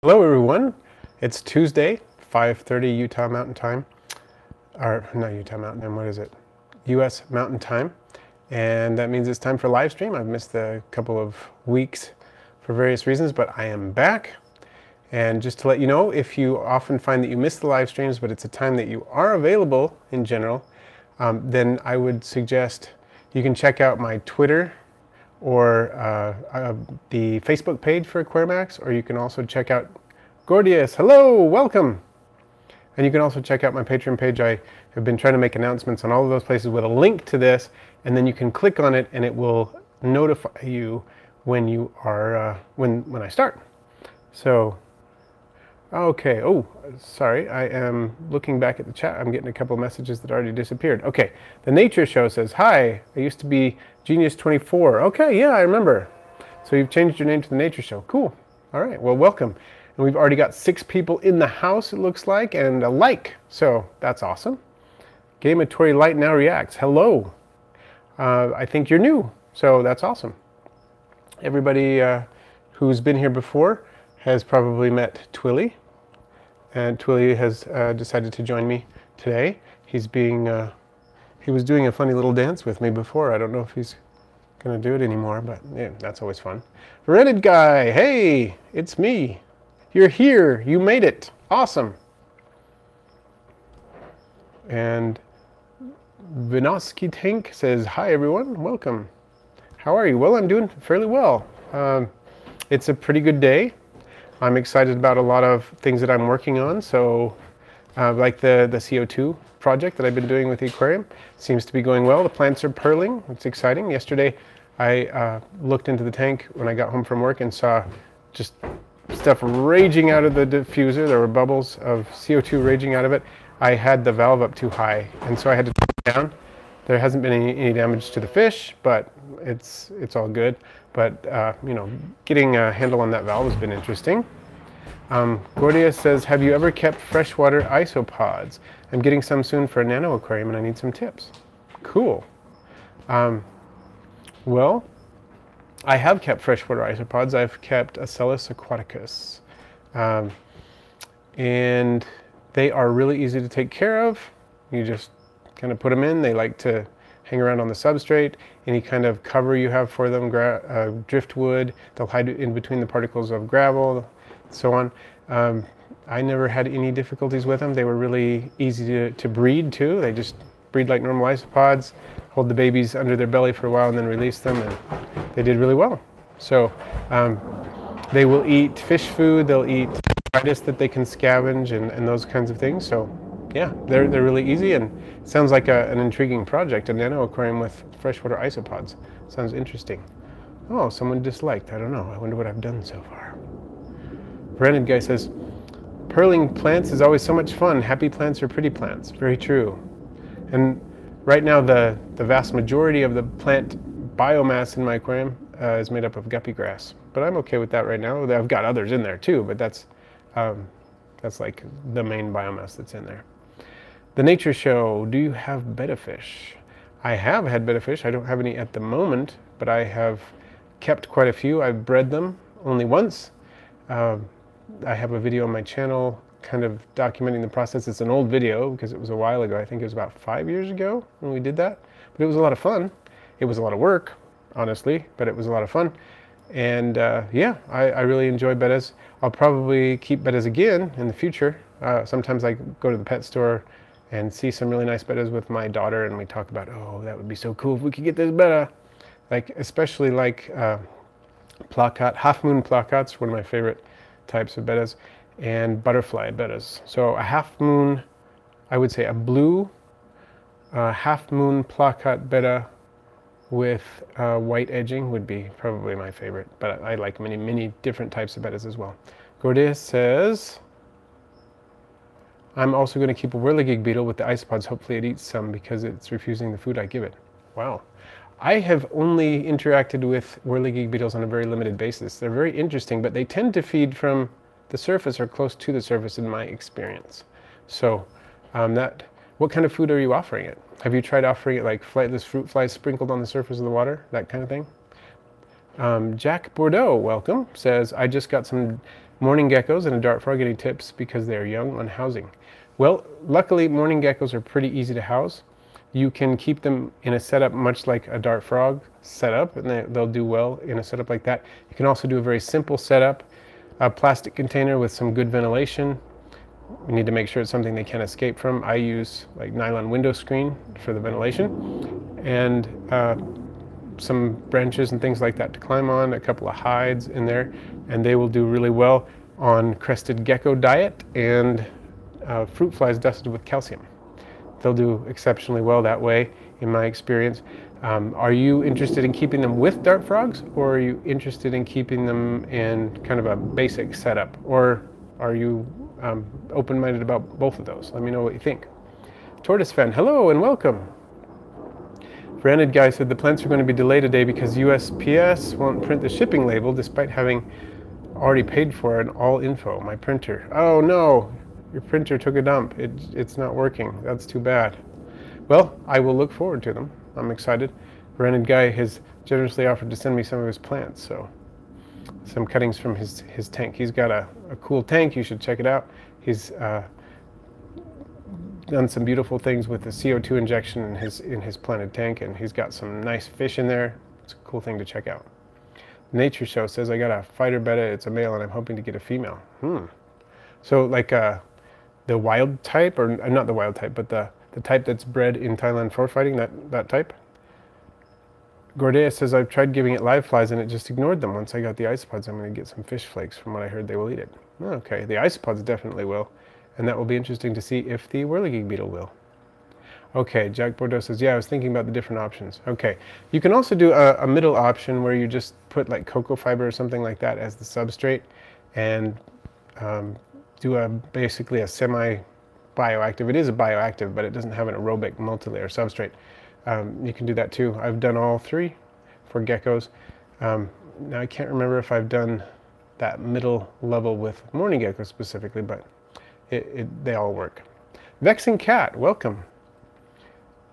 Hello everyone, it's Tuesday, 5:30 Utah Mountain Time, or not Utah Mountain Time, what is it? US Mountain Time, and that means it's time for live stream. I've missed a couple of weeks for various reasons, but I am back. And just to let you know, if you often find that you miss the live streams, but it's a time that you are available in general, then I would suggest you can check out my Twitter or the Facebook page for Aquarimax, or you can also check out Gordius. Hello, welcome. And you can also check out my Patreon page. I have been trying to make announcements on all of those places with a link to this, and then you can click on it and it will notify you when you are when I start. So okay, oh, sorry, I am looking back at the chat. I'm getting a couple of messages that already disappeared. Okay, the Nature Show says, hi, I used to be Genius24. Okay, yeah, I remember. So you've changed your name to the Nature Show. Cool. All right, well, welcome. And we've already got 6 people in the house, it looks like, and a like. So that's awesome. Game of Tori Light now reacts. Hello. I think you're new, so that's awesome. Everybody who's been here before has probably met Twilly. And Twilly has decided to join me today. He was doing a funny little dance with me before. I don't know if he's going to do it anymore, but yeah, that's always fun. Reddit guy, hey, it's me. You're here. You made it. Awesome. And Vinosky Tank says, hi everyone, welcome. How are you? Well, I'm doing fairly well. It's a pretty good day. I'm excited about a lot of things that I'm working on. So like the CO2 project that I've been doing with the aquarium seems to be going well. The plants are pearling. It's exciting. Yesterday I looked into the tank when I got home from work and saw just stuff raging out of the diffuser. There were bubbles of CO2 raging out of it. I had the valve up too high, and so I had to turn it down. There hasn't been any damage to the fish, but it's all good. But you know, getting a handle on that valve has been interesting. Gordius says, have you ever kept freshwater isopods? I'm getting some soon for a nano aquarium and I need some tips. Cool. Well, I have kept freshwater isopods. I've kept Acellus aquaticus. And they are really easy to take care of. You just kind of put them in. They like to hang around on the substrate. Any kind of cover you have for them, driftwood, they'll hide in between the particles of gravel, so on. I never had any difficulties with them. They were really easy to breed too. They just breed like normal isopods, hold the babies under their belly for a while and then release them, and they did really well. So they will eat fish food, they'll eat detritus that they can scavenge and those kinds of things. So yeah, they're really easy, and it sounds like an intriguing project, a nano aquarium with freshwater isopods. Sounds interesting. Oh, someone disliked. I don't know. I wonder what I've done so far. Brandon guy says, pearling plants is always so much fun. Happy plants are pretty plants. Very true. And right now the vast majority of the plant biomass in my aquarium is made up of guppy grass. But I'm okay with that right now. I've got others in there too, but that's like the main biomass that's in there. The Nature Show, do you have betta fish? I have had betta fish. I don't have any at the moment, but I have kept quite a few. I've bred them only once. I have a video on my channel kind of documenting the process. It's an old video because it was a while ago. I think it was about 5 years ago when we did that. But it was a lot of fun. It was a lot of work, honestly, but it was a lot of fun. And yeah, I really enjoy bettas. I'll probably keep bettas again in the future. Sometimes I go to the pet store and see some really nice bettas with my daughter, and we talk about, oh, that would be so cool if we could get this betta. Like, especially like plakat, half moon plakats, one of my favorite types of bettas, and butterfly bettas. So a half moon, I would say a blue half moon plakat betta with white edging would be probably my favorite, but I like many different types of bettas as well. Gordius says, I'm also going to keep a whirligig beetle with the isopods. Hopefully it eats some because it's refusing the food I give it. Wow. I have only interacted with whirligig beetles on a very limited basis. They're very interesting, but they tend to feed from the surface or close to the surface in my experience. So what kind of food are you offering it? Have you tried offering it like flightless fruit flies sprinkled on the surface of the water? That kind of thing? Jack Bordeaux, welcome, says, I just got some Morning geckos and a dart frog, any tips because they are young on housing? Well, luckily morning geckos are pretty easy to house. You can keep them in a setup much like a dart frog setup, and they'll do well in a setup like that. You can also do a very simple setup, a plastic container with some good ventilation. We need to make sure it's something they can't escape from. I use like nylon window screen for the ventilation, and some branches and things like that to climb on, a couple of hides in there, and they will do really well on crested gecko diet and fruit flies dusted with calcium. They'll do exceptionally well that way, in my experience. Are you interested in keeping them with dart frogs, or are you interested in keeping them in kind of a basic setup, or are you open-minded about both of those? Let me know what you think. Tortoise fan, hello and welcome. Branded guy said the plants are going to be delayed today because USPS won't print the shipping label despite having already paid for it, all info. My printer. Oh no, your printer took a dump. It's not working. That's too bad. Well, I will look forward to them. I'm excited. Branded guy has generously offered to send me some of his plants, so some cuttings from his tank. He's got a cool tank. You should check it out. He's done some beautiful things with the CO2 injection in his planted tank, and he's got some nice fish in there. It's a cool thing to check out. Nature Show says I got a fighter betta. It's a male, and I'm hoping to get a female. So like the wild type, or not the wild type, but the type that's bred in Thailand for fighting, that type. Gordea says I've tried giving it live flies and it just ignored them. Once I got the isopods, I'm going to get some fish flakes. From what I heard, they will eat it. Okay, the isopods definitely will. And that will be interesting to see if the whirligig beetle will. Okay, Jack Bordeaux says, yeah, I was thinking about the different options. Okay, you can also do a middle option where you just put like cocoa fiber or something like that as the substrate, and do basically a semi-bioactive. It is a bioactive, but it doesn't have an aerobic multilayer substrate. You can do that too. I've done all three for geckos. Now I can't remember if I've done that middle level with morning geckos specifically, but they all work. Vexing Cat, welcome.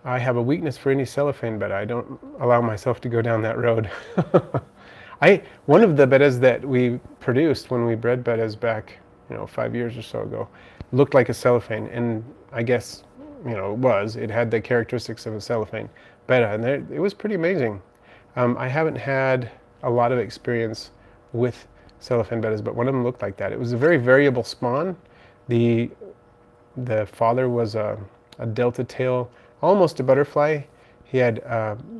I have a weakness for any cellophane betta. I don't allow myself to go down that road. One of the bettas that we produced when we bred bettas back, 5 years or so ago, looked like a cellophane, and I guess, it had the characteristics of a cellophane betta, and it was pretty amazing. I haven't had a lot of experience with cellophane bettas, but one of them looked like that. It was a very variable spawn. The father was a delta tail, almost a butterfly. He had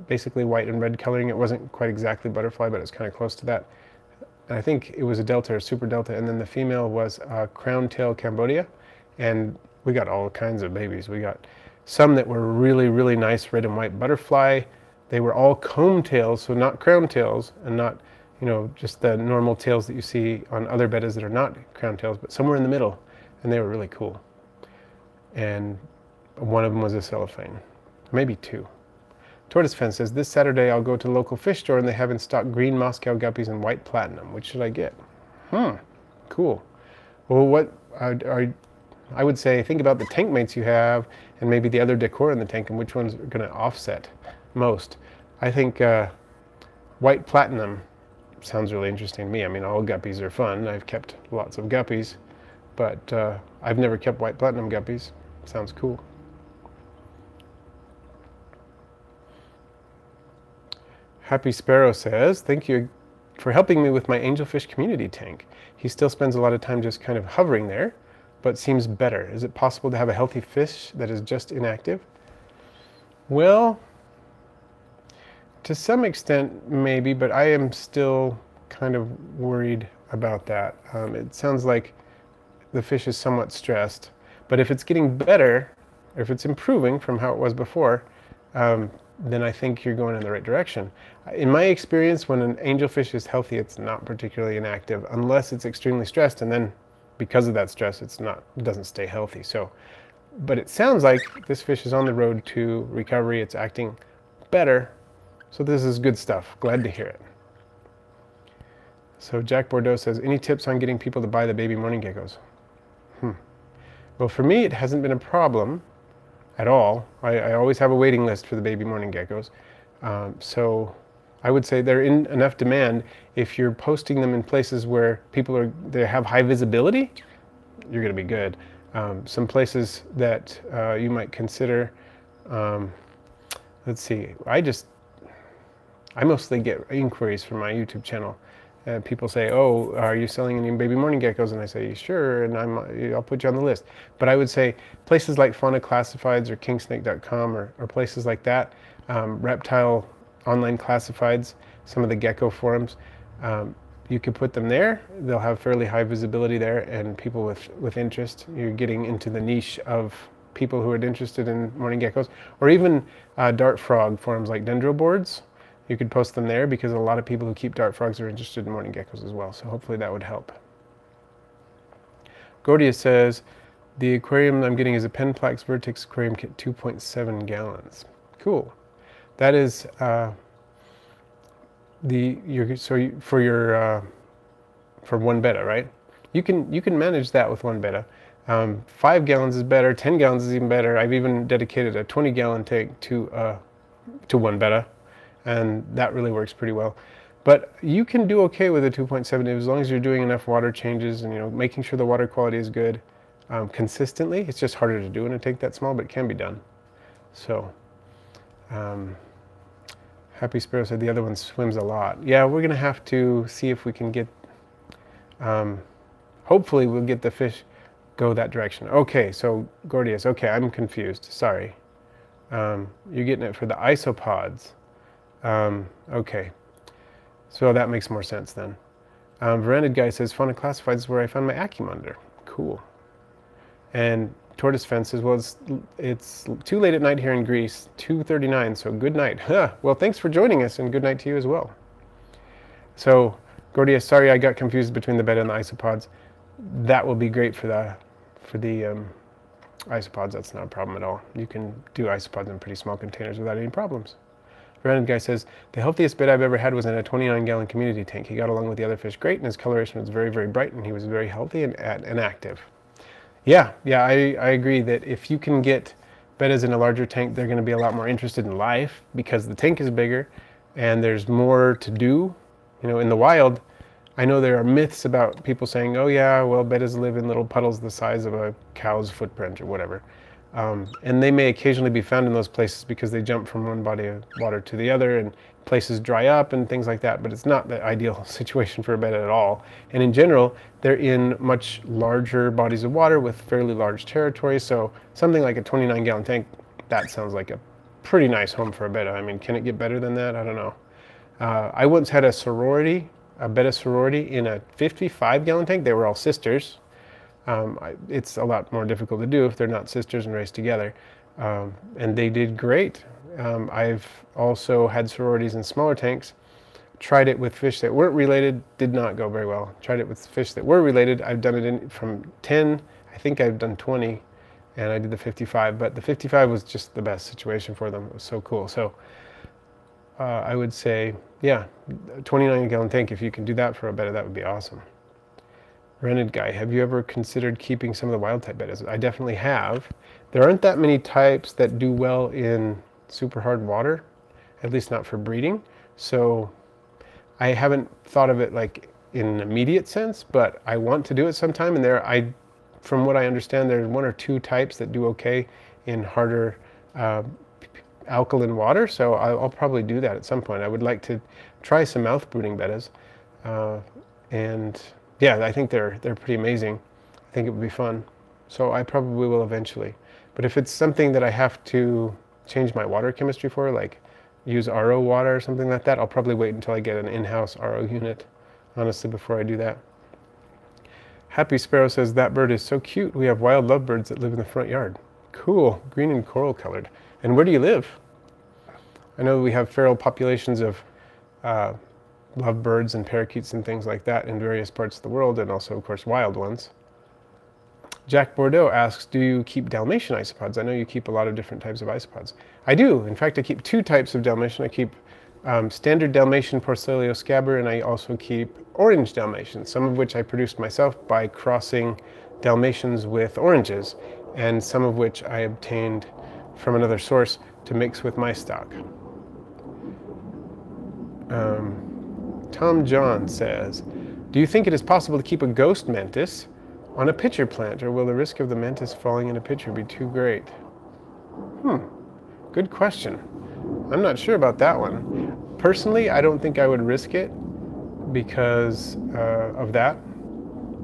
basically white and red coloring. It wasn't quite exactly butterfly, but it was kind of close to that. And I think it was a delta or super delta. And then the female was crown tail Cambodia. And we got all kinds of babies. We got some that were really, really nice red and white butterfly. They were all comb tails, so not crown tails, and not, just the normal tails that you see on other bettas that are not crown tails, but somewhere in the middle. And they were really cool. And one of them was a cellophane, maybe two. Tortoise Fan says, this Saturday I'll go to the local fish store and they have in stock green Moscow guppies and white platinum. Which should I get? Cool. Well, what I would say, think about the tank mates you have and maybe the other decor in the tank and which one's going to offset most. I think white platinum sounds really interesting to me. I mean, all guppies are fun. I've kept lots of guppies, but I've never kept white platinum guppies. Sounds cool. Happy Sparrow says, thank you for helping me with my angelfish community tank. He still spends a lot of time just kind of hovering there, but seems better. Is it possible to have a healthy fish that is just inactive? Well, to some extent maybe, but I am still kind of worried about that. It sounds like the fish is somewhat stressed, but if it's getting better, or if it's improving from how it was before, then I think you're going in the right direction. In my experience, when an angelfish is healthy, it's not particularly inactive unless it's extremely stressed, and then because of that stress, it doesn't stay healthy. So, but it sounds like this fish is on the road to recovery. It's acting better. So this is good stuff. Glad to hear it. So Jack Bordeaux says, any tips on getting people to buy the baby morning geckos? Well, for me, it hasn't been a problem at all. I always have a waiting list for the baby morning geckos. So I would say they're in enough demand. If you're posting them in places where they have high visibility, you're going to be good. Some places that you might consider, let's see, I mostly get inquiries from my YouTube channel. People say, "Oh, are you selling any baby morning geckos?" And I say, "Sure," and I'll put you on the list. But I would say places like Fauna Classifieds or kingsnake.com or places like that, reptile online classifieds, some of the gecko forums, you could put them there. They'll have fairly high visibility there, and people with interest. You're getting into the niche of people who are interested in morning geckos, or even dart frog forums like Dendro boards. You could post them there because a lot of people who keep dart frogs are interested in morning geckos as well. So hopefully that would help. Gordia says, the aquarium I'm getting is a Penplax Vertex aquarium kit, 2.7 gallons. Cool. That is for one betta, right? You can manage that with one betta. 5 gallons is better. 10 gallons is even better. I've even dedicated a 20-gallon tank to one betta, and that really works pretty well. But you can do okay with a 2.7 as long as you're doing enough water changes and making sure the water quality is good consistently. It's just harder to do in a tank that small, but it can be done. So, Happy Sparrow said the other one swims a lot. Yeah, we're gonna have to see if we can get. Hopefully, we'll get the fish go that direction. Okay, so Gordius. Okay, I'm confused. Sorry. You're getting it for the isopods. Okay, so that makes more sense then. Verandid Guy says, Fauna Classifieds is where I found my Acumander. Cool. And Tortoise Fence says, well, it's too late at night here in Greece, 2:39, so good night. Huh. Well, thanks for joining us, and good night to you as well. So, Gordia, sorry I got confused between the betta and the isopods. That will be great for the isopods. That's not a problem at all. You can do isopods in pretty small containers without any problems. Random Guy says, the healthiest betta I've ever had was in a 29-gallon community tank. He got along with the other fish great, and his coloration was very, very bright, and he was very healthy and active. Yeah, I agree that if you can get bettas in a larger tank, they're going to be a lot more interested in life because the tank is bigger and there's more to do. In the wild, I know there are myths about people saying, oh yeah, well, bettas live in little puddles the size of a cow's footprint or whatever. And they may occasionally be found in those places because they jump from one body of water to the other and places dry up and things like that, but it's not the ideal situation for a betta at all. And in general, they're in much larger bodies of water with fairly large territories, so something like a 29-gallon tank, that sounds like a pretty nice home for a betta. I mean, can it get better than that? I don't know. I once had a betta sorority in a 55-gallon tank. They were all sisters. It's a lot more difficult to do if they're not sisters and raised together. And they did great. I've also had sororities in smaller tanks. Tried it with fish that weren't related, did not go very well. Tried it with fish that were related. I've done it from 10, I think I've done 20, and I did the 55. But the 55 was just the best situation for them. It was so cool. So I would say, yeah, a 29-gallon tank, if you can do that for a betta, that would be awesome. Rented Guy, have you ever considered keeping some of the wild type bettas? I definitely have. There aren't that many types that do well in super hard water, at least not for breeding. So I haven't thought of it like in an immediate sense, but I want to do it sometime. And from what I understand, there's 1 or 2 types that do okay in harder alkaline water. So I'll probably do that at some point. I would like to try some mouth brooding bettas. And yeah, I think they're pretty amazing. I think it would be fun. So I probably will eventually. But if it's something that I have to change my water chemistry for, like use RO water or something like that, I'll probably wait until I get an in-house RO unit, honestly, before I do that. Happy Sparrow says, that bird is so cute. We have wild lovebirds that live in the front yard. Cool, green and coral colored. And where do you live? I know we have feral populations of lovebirds and parakeets and things like that in various parts of the world, and also, of course, wild ones. Jack Bordeaux asks, do you keep Dalmatian isopods? I know you keep a lot of different types of isopods. I do. In fact, I keep 2 types of Dalmatian. I keep standard Dalmatian Porcellio scabber, and I also keep orange Dalmatian, some of which I produced myself by crossing Dalmatians with oranges, and some of which I obtained from another source to mix with my stock. Tom John says, do you think it is possible to keep a ghost mantis on a pitcher plant, or will the risk of the mantis falling in a pitcher be too great? Good question. I'm not sure about that one. Personally, I don't think I would risk it because of that,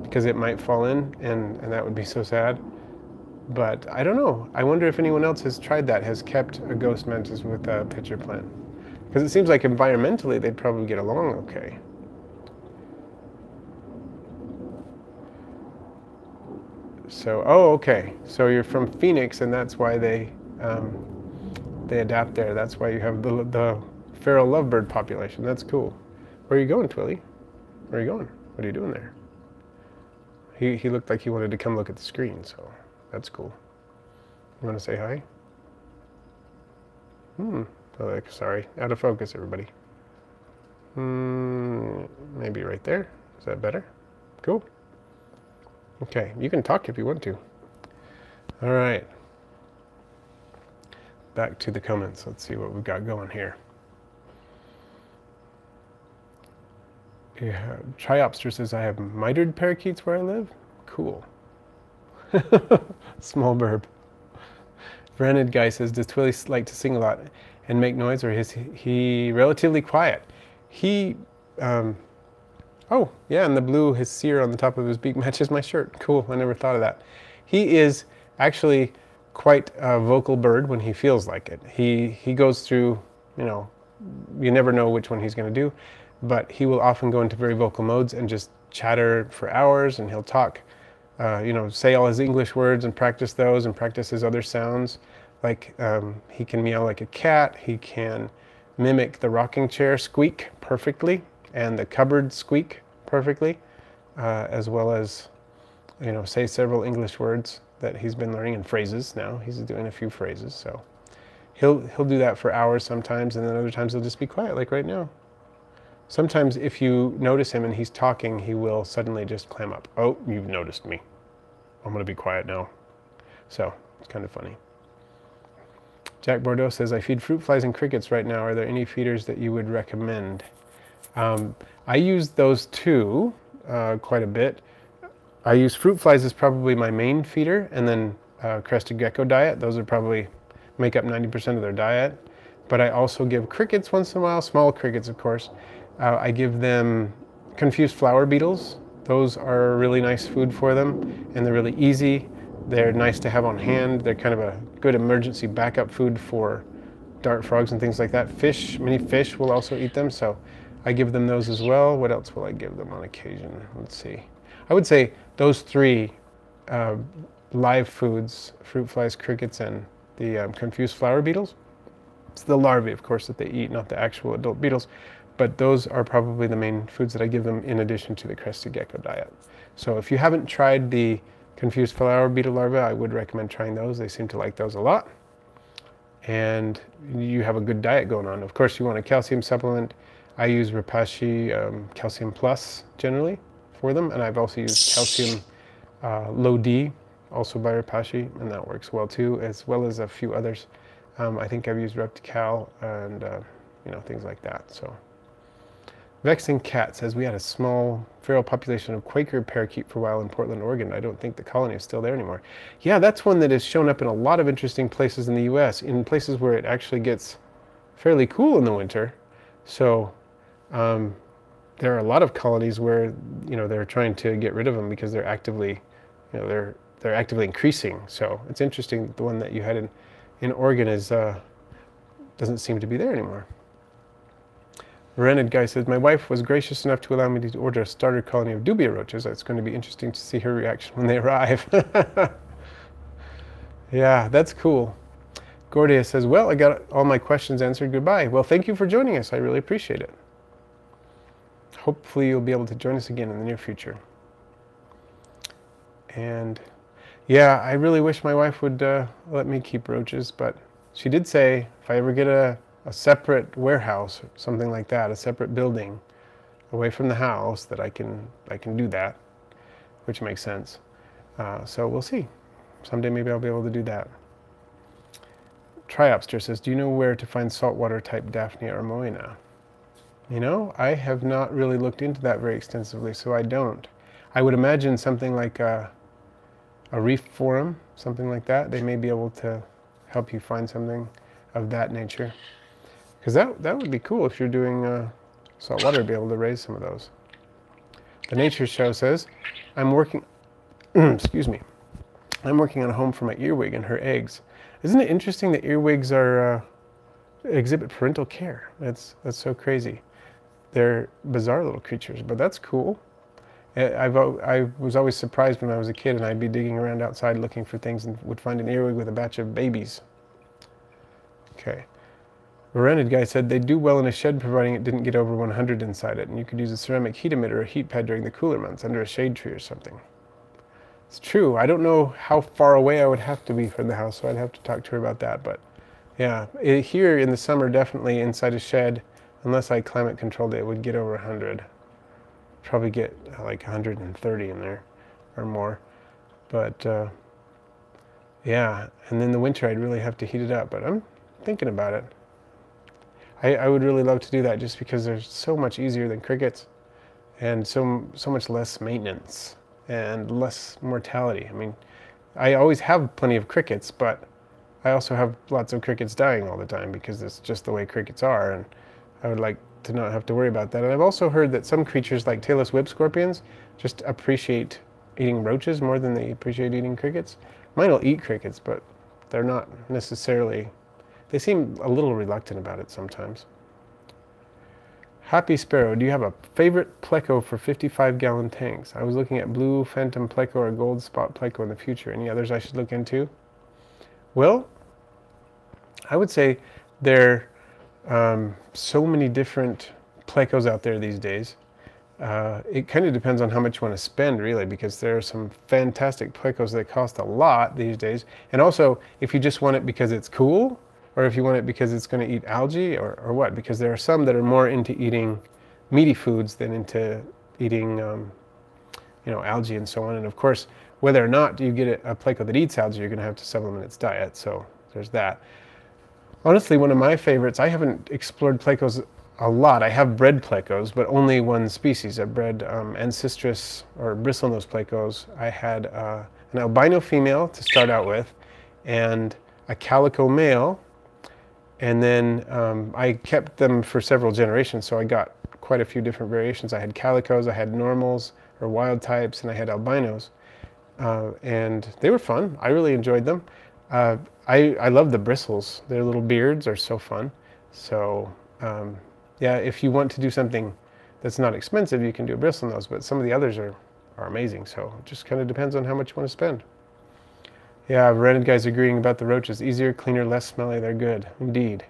because it might fall in, and that would be so sad. But I don't know. I wonder if anyone else has tried that, has kept a ghost mantis with a pitcher plant. Because it seems like environmentally they'd probably get along okay. So, oh, okay. So you're from Phoenix, and that's why they adapt there. That's why you have the feral lovebird population. That's cool. Where are you going, Twilly? Where are you going? What are you doing there? He looked like he wanted to come look at the screen, so that's cool. You want to say hi? Oh, sorry, out of focus, everybody. Maybe right there. Is that better? Cool. Okay, you can talk if you want to. All right. Back to the comments. Let's see what we've got going here. Yeah, Triopster says, I have mitered parakeets where I live. Cool. Small burb. Branded guy says, does Twilly like to sing a lot and make noise, or is he relatively quiet? He, oh, yeah, and the blue, his sear on the top of his beak matches my shirt. Cool, I never thought of that. He is actually quite a vocal bird when he feels like it. He goes through, you never know which one he's going to do, but he will often go into very vocal modes and just chatter for hours, and he'll talk, say all his English words and practice those and practice his other sounds. Like he can meow like a cat, he can mimic the rocking chair squeak perfectly and the cupboard squeak perfectly, as well as, say several English words that he's been learning, and phrases now. He's doing a few phrases, so he'll do that for hours sometimes, and then other times he'll just be quiet, like right now. Sometimes if you notice him and he's talking, he will suddenly just clam up. Oh, you've noticed me. I'm going to be quiet now. So it's kind of funny. Jack Bordeaux says, I feed fruit flies and crickets right now. Are there any feeders that you would recommend? I use those too quite a bit. I use fruit flies as probably my main feeder, and then crested gecko diet. Those are probably make up 90% of their diet. But I also give crickets once in a while, small crickets of course. I give them confused flower beetles. Those are really nice food for them, and they're really easy. They're nice to have on hand. They're kind of a good emergency backup food for dart frogs and things like that. Fish, many fish will also eat them, so I give them those as well. What else will I give them on occasion? Let's see. I would say those three live foods, fruit flies, crickets, and the confused flower beetles. It's the larvae, of course, that they eat, not the actual adult beetles. But those are probably the main foods that I give them in addition to the crested gecko diet. So if you haven't tried the confused flower beetle larvae, I would recommend trying those. They seem to like those a lot. And you have a good diet going on. Of course, you want a calcium supplement. I use Repashy Calcium Plus generally for them. And I've also used Calcium Low D, also by Repashy, and that works well too, as well as a few others. I think I've used Reptical and things like that. So. Vexing Cat says, we had a small feral population of Quaker parakeet for a while in Portland, Oregon. I don't think the colony is still there anymore. Yeah, that's one that has shown up in a lot of interesting places in the US, in places where it actually gets fairly cool in the winter. So there are a lot of colonies where they're trying to get rid of them because they're actively, they're actively increasing. So it's interesting that the one that you had in Oregon is doesn't seem to be there anymore. Rented guy says, my wife was gracious enough to allow me to order a starter colony of dubia roaches. It's going to be interesting to see her reaction when they arrive. Yeah, that's cool. Gordia says, well, I got all my questions answered. Goodbye. Well, thank you for joining us. I really appreciate it. Hopefully you'll be able to join us again in the near future. And yeah, I really wish my wife would let me keep roaches, but she did say if I ever get a separate warehouse or something like that, a separate building away from the house, that I can do that, which makes sense. So we'll see. Someday maybe I'll be able to do that. Triopster says, do you know where to find saltwater type Daphnia or Moena? You know, I have not really looked into that very extensively, so I don't. I would imagine something like a reef forum, something like that. They may be able to help you find something of that nature. Because that would be cool if you're doing salt water to be able to raise some of those. The Nature Show says, I'm working, excuse me, I'm working on a home for my earwig and her eggs. Isn't it interesting that earwigs are exhibit parental care? That's so crazy. They're bizarre little creatures, but that's cool. I was always surprised when I was a kid and I'd be digging around outside looking for things and would find an earwig with a batch of babies. Okay. A rented guy said they'd do well in a shed providing it didn't get over 100 inside it, and you could use a ceramic heat emitter or heat pad during the cooler months under a shade tree or something. It's true. I don't know how far away I would have to be from the house, so I'd have to talk to her about that. But yeah, here in the summer, definitely inside a shed, unless I climate controlled it, it would get over 100. Probably get like 130 in there or more. But yeah, and then the winter I'd really have to heat it up, but I'm thinking about it. I would really love to do that just because they're so much easier than crickets and so much less maintenance and less mortality. I mean, I always have plenty of crickets, but I also have lots of crickets dying all the time because it's just the way crickets are, and I would like to not have to worry about that. And I've also heard that some creatures like tailless whip scorpions just appreciate eating roaches more than they appreciate eating crickets. Mine will eat crickets, but they're not necessarily, they seem a little reluctant about it sometimes. Happy Sparrow, do you have a favorite pleco for 55-gallon tanks? I was looking at blue phantom pleco or gold spot pleco in the future. Any others I should look into? Well, I would say there are so many different plecos out there these days. It kind of depends on how much you want to spend, really, because there are some fantastic plecos that cost a lot these days. And also, if you just want it because it's cool, or if you want it because it's going to eat algae, or what, because there are some that are more into eating meaty foods than into eating you know, algae and so on. And of course, whether or not you get a pleco that eats algae, you're going to have to supplement its diet, so there's that. Honestly, one of my favorites, I haven't explored plecos a lot. I have bred plecos, but only one species. I bred ancestris or bristlenose plecos. I had an albino female to start out with, and a calico male, and then I kept them for several generations, so I got quite a few different variations. I had calicos, I had normals or wild types, and I had albinos, and they were fun. I really enjoyed them. I love the bristles. Their little beards are so fun. So yeah, if you want to do something that's not expensive, you can do a bristlenose, but some of the others are amazing. So it just kind of depends on how much you want to spend. Yeah, rented guys agreeing about the roaches. Easier, cleaner, less smelly. They're good, indeed.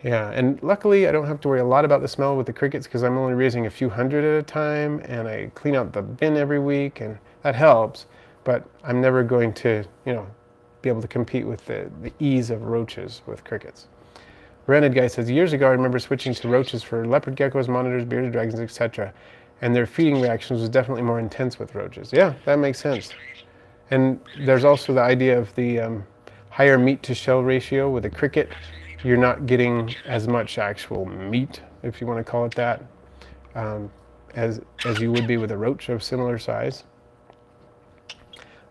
Yeah, and luckily I don't have to worry a lot about the smell with the crickets because I'm only raising a few hundred at a time, and I clean out the bin every week, and that helps. But I'm never going to, you know, be able to compete with the ease of roaches with crickets. Rented guy says, years ago I remember switching to roaches for leopard geckos, monitors, bearded dragons, etc. And their feeding reactions was definitely more intense with roaches. Yeah, that makes sense. And there's also the idea of the higher meat to shell ratio with a cricket. You're not getting as much actual meat, if you want to call it that, as you would be with a roach of similar size.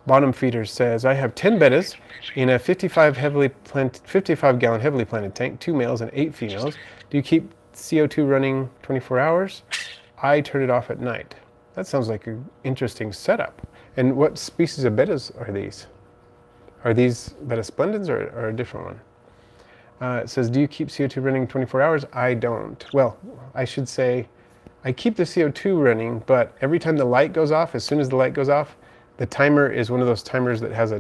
Bottom Feeder says, I have 10 bettas in a 55-gallon heavily planted tank, 2 males and 8 females. Do you keep CO2 running 24 hours? I turn it off at night. That sounds like an interesting setup. And what species of bettas are these? Are these betta splendens or a different one? It says, do you keep CO2 running 24 hours? I don't. Well, I should say, I keep the CO2 running, but every time the light goes off, as soon as the light goes off, the timer is one of those timers that has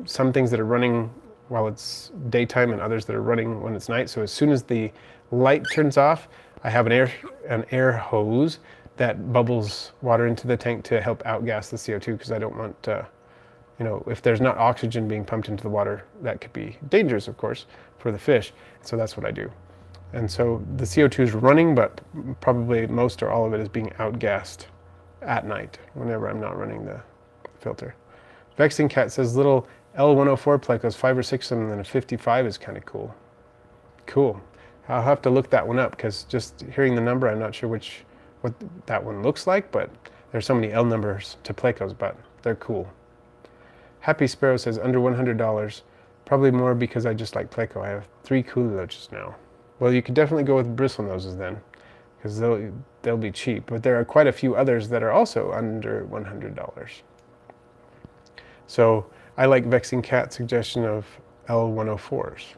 some things that are running while it's daytime and others that are running when it's night. So as soon as the light turns off, I have an air hose that bubbles water into the tank to help outgas the CO2, because I don't want, you know, if there's not oxygen being pumped into the water, that could be dangerous, of course, for the fish. So that's what I do. And so the CO2 is running, but probably most or all of it is being outgassed at night whenever I'm not running the filter. Vexing Cat says little L104 plecos, 5 or 6 of them, and a 55 is kind of cool. Cool. I'll have to look that one up because just hearing the number, I'm not sure what that one looks like, but there's so many L numbers to Plecos, but they're cool. Happy Sparrow says under $100, probably more because I just like Pleco. I have 3 Coolidges now. Well, you could definitely go with bristlenoses then, because they'll be cheap. But there are quite a few others that are also under $100. So I like Vexing Cat's suggestion of L104s.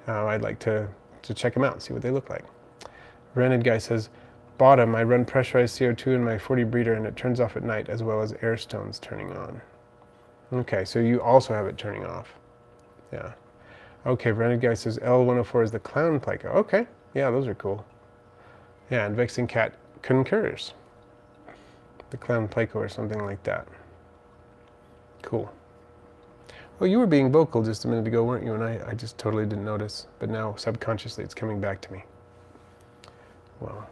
I'd like to check them out and see what they look like. Rented Guy says, bottom, I run pressurized CO2 in my 40 breeder and it turns off at night as well as air stones turning on. Okay, so you also have it turning off. Yeah. Okay, Rented Guy says L104 is the clown Pleco. Okay, yeah, those are cool. Yeah, and Vexing Cat concurs. The clown Pleco or something like that. Cool. Well, you were being vocal just a minute ago, weren't you? And I just totally didn't notice. But now, subconsciously, it's coming back to me. Well,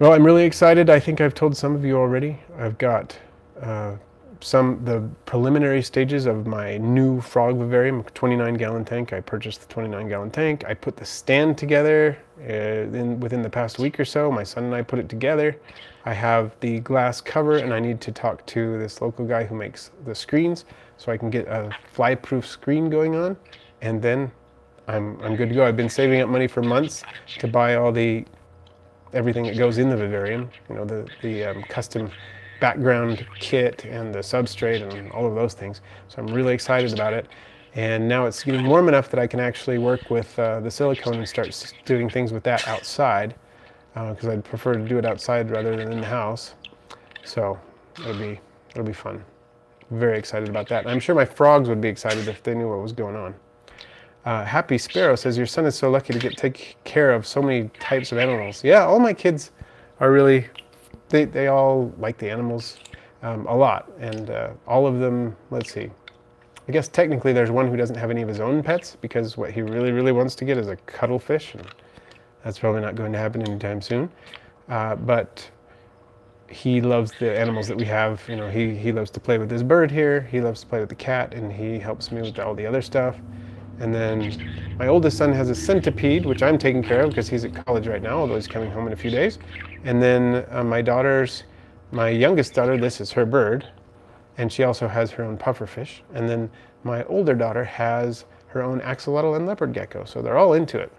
I'm really excited. I think I've told some of you already. I've got the preliminary stages of my new frog vivarium, 29-gallon tank. I purchased the 29-gallon tank. I put the stand together within the past week or so. My son and I put it together. I have the glass cover, and I need to talk to this local guy who makes the screens so I can get a fly-proof screen going on, and then I'm good to go. I've been saving up money for months to buy all everything that goes in the vivarium, you know, the custom background kit and the substrate and all of those things. So I'm really excited about it. And now it's getting warm enough that I can actually work with the silicone and start doing things with that outside, because I'd prefer to do it outside rather than in the house. So it'll be fun. Very excited about that. And I'm sure my frogs would be excited if they knew what was going on. Happy Sparrow says, your son is so lucky to take care of so many types of animals. Yeah, all my kids are really, they all like the animals a lot. And all of them, let's see, I guess technically there's one who doesn't have any of his own pets because what he really, really wants to get is a cuttlefish. And that's probably not going to happen anytime soon. But he loves the animals that we have. You know, he loves to play with this bird here. He loves to play with the cat, and he helps me with all the other stuff. And then my oldest son has a centipede, which I'm taking care of because he's at college right now, although he's coming home in a few days. And then my youngest daughter, this is her bird, and she also has her own pufferfish. And then my older daughter has her own axolotl and leopard gecko, so they're all into it.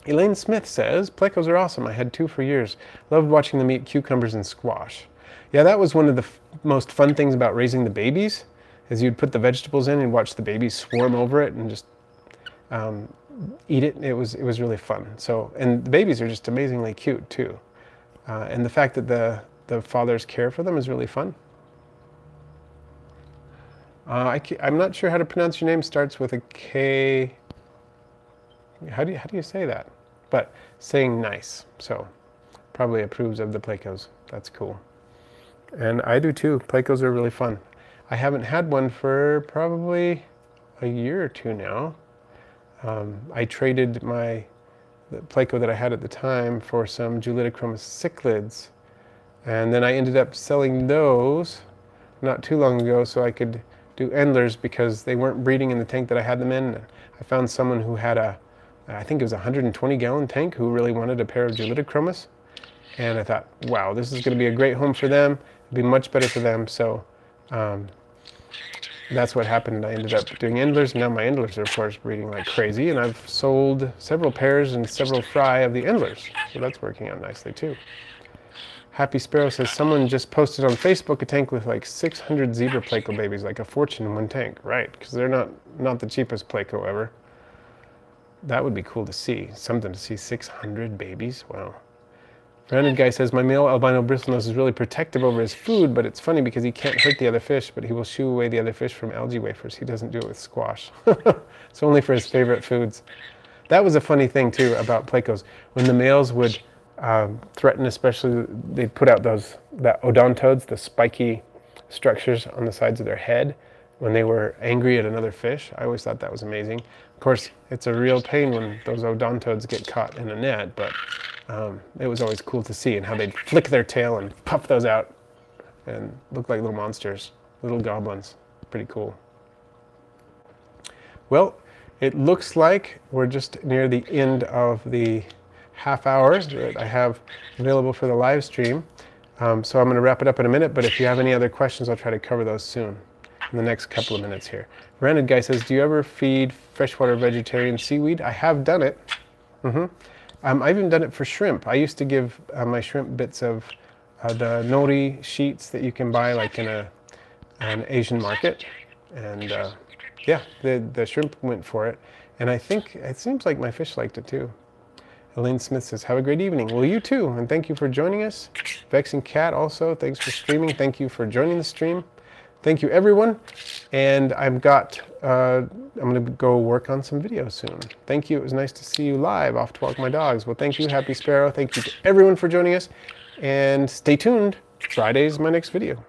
Elaine Smith says, Plecos are awesome. I had 2 for years. Loved watching them eat cucumbers and squash. Yeah, that was one of the most fun things about raising the babies, is you'd put the vegetables in and watch the babies swarm over it and just eat it. It was really fun. So, and the babies are just amazingly cute too. And the fact that the fathers care for them is really fun. I'm not sure how to pronounce your name. Starts with a K. How do you say that? But saying nice. So probably approves of the Plecos. That's cool. And I do too. Plecos are really fun. I haven't had one for probably a year or 2 now. I traded the Pleco that I had at the time for some Julidochroma cichlids. And then I ended up selling those not too long ago so I could do endlers because they weren't breeding in the tank that I had them in. I found someone who had I think it was a 120-gallon tank who really wanted a pair of Julidochromas. And I thought, wow, this is going to be a great home for them. It'd be much better for them. So that's what happened. I ended up doing endlers. Now my endlers are, of course, breeding like crazy. And I've sold several pairs and several fry of the endlers. So that's working out nicely, too. Happy Sparrow says, someone just posted on Facebook a tank with like 600 zebra Pleco babies, like a fortune in one tank. Right, because they're not the cheapest Pleco ever. That would be cool to see. Something to see 600 babies. Wow. Brandon Guy says, my male albino bristlenose is really protective over his food, but it's funny because he can't hurt the other fish, but he will shoo away the other fish from algae wafers. He doesn't do it with squash. It's only for his favorite foods. That was a funny thing, too, about Plecos. When the males would threaten, especially, they'd put out that odontodes, the spiky structures on the sides of their head when they were angry at another fish. I always thought that was amazing. Of course, it's a real pain when those odontodes get caught in a net, but it was always cool to see, and how they'd flick their tail and puff those out and look like little monsters, little goblins. Pretty cool. Well, It looks like we're just near the end of the half hour that I have available for the live stream. So I'm going to wrap it up in a minute, but if you have any other questions, I'll try to cover those soon in the next couple of minutes here. Random Guy says, do you ever feed freshwater vegetarian seaweed? I have done it. I've even done it for shrimp. I used to give my shrimp bits of the nori sheets that you can buy like in an Asian market. And yeah, the shrimp went for it. And I think it seems like my fish liked it too. Elaine Smith says, have a great evening. Well, you too, and thank you for joining us. Vexing Cat also, thanks for streaming. Thank you for joining the stream. Thank you, everyone. And I'm going to go work on some videos soon. Thank you. It was nice to see you live. Off to walk my dogs. Well, thank you, Happy Sparrow. Thank you to everyone for joining us. And stay tuned. Friday's my next video.